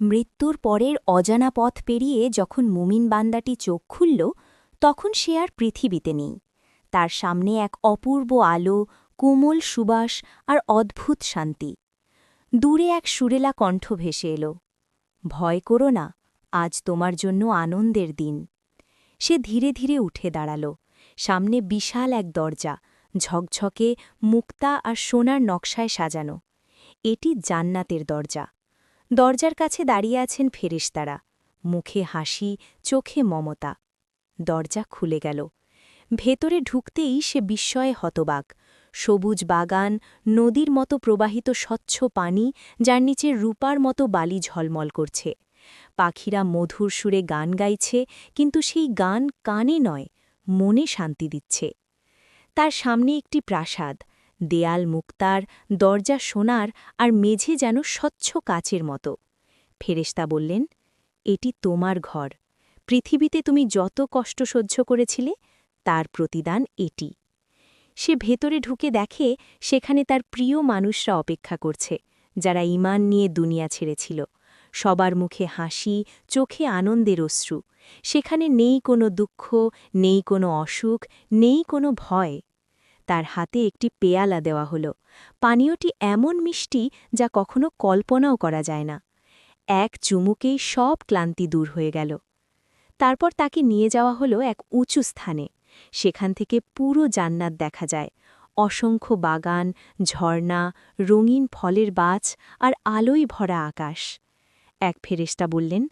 মৃত্যুর পরের অজানা পথ পেরিয়ে যখন মুমিন বান্দাটি চোখ খুলল, তখন সে আর পৃথিবীতে নেই। তার সামনে এক অপূর্ব আলো, কোমল সুবাস আর অদ্ভুত শান্তি। দূরে এক সুরেলা কণ্ঠ ভেসে এল, ভয় করো না, আজ তোমার জন্য আনন্দের দিন। সে ধীরে ধীরে উঠে দাঁড়াল। সামনে বিশাল এক দরজা, ঝকঝকে মুক্তা আর সোনার নকশায় সাজানো। এটি জান্নাতের দরজা। দরজার কাছে দাঁড়িয়ে আছেন ফেরেশতারা, মুখে হাসি, চোখে মমতা। দরজা খুলে গেল। ভেতরে ঢুকতেই সে বিস্ময়ে হতবাক। সবুজ বাগান, নদীর মতো প্রবাহিত স্বচ্ছ পানি, যার নিচে রূপার মতো বালি ঝলমল করছে। পাখিরা মধুর সুরে গান গাইছে, কিন্তু সেই গান কানে নয়, মনে শান্তি দিচ্ছে। তার সামনে একটি প্রাসাদ, দেয়াল মুক্তার, দরজা সোনার আর মেঝে যেন স্বচ্ছ কাচের মতো। ফেরেশতা বললেন, এটি তোমার ঘর। পৃথিবীতে তুমি যত কষ্ট সহ্য করেছিলে, তার প্রতিদান এটি। সে ভেতরে ঢুকে দেখে সেখানে তার প্রিয় মানুষরা অপেক্ষা করছে, যারা ঈমান নিয়ে দুনিয়া ছেড়েছিল। সবার মুখে হাসি, চোখে আনন্দের অশ্রু। সেখানে নেই কোনো দুঃখ, নেই কোনো অসুখ, নেই কোনো ভয়। তার হাতে একটি পেয়ালা দেওয়া হল। পানীয়টি এমন মিষ্টি যা কখনো কল্পনাও করা যায় না। এক চুমুকেই সব ক্লান্তি দূর হয়ে গেল। তারপর তাকে নিয়ে যাওয়া হলো এক উঁচু স্থানে। সেখান থেকে পুরো জান্নাত দেখা যায়, অসংখ্য বাগান, ঝর্ণা, রঙিন ফলের গাছ আর আলোয় ভরা আকাশ। এক ফেরেশতা বললেন,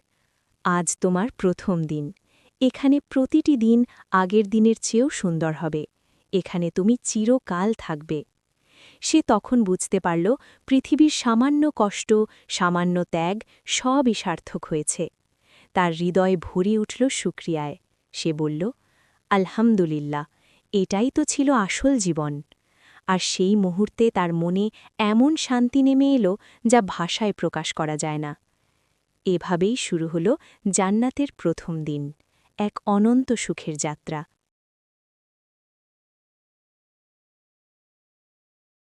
আজ তোমার প্রথম দিন। এখানে প্রতিটি দিন আগের দিনের চেয়েও সুন্দর হবে। এখানে তুমি চিরকাল থাকবে। সে তখন বুঝতে পারল, পৃথিবীর সামান্য কষ্ট, সামান্য ত্যাগ সবই সার্থক হয়েছে। তার হৃদয় ভরে উঠল শুক্রিয়ায়। সে বলল, আলহামদুলিল্লাহ, এটাই তো ছিল আসল জীবন। আর সেই মুহূর্তে তার মনে এমন শান্তি নেমে এলো, যা ভাষায় প্রকাশ করা যায় না। এভাবেই শুরু হল জান্নাতের প্রথম দিন, এক অনন্ত সুখের যাত্রা।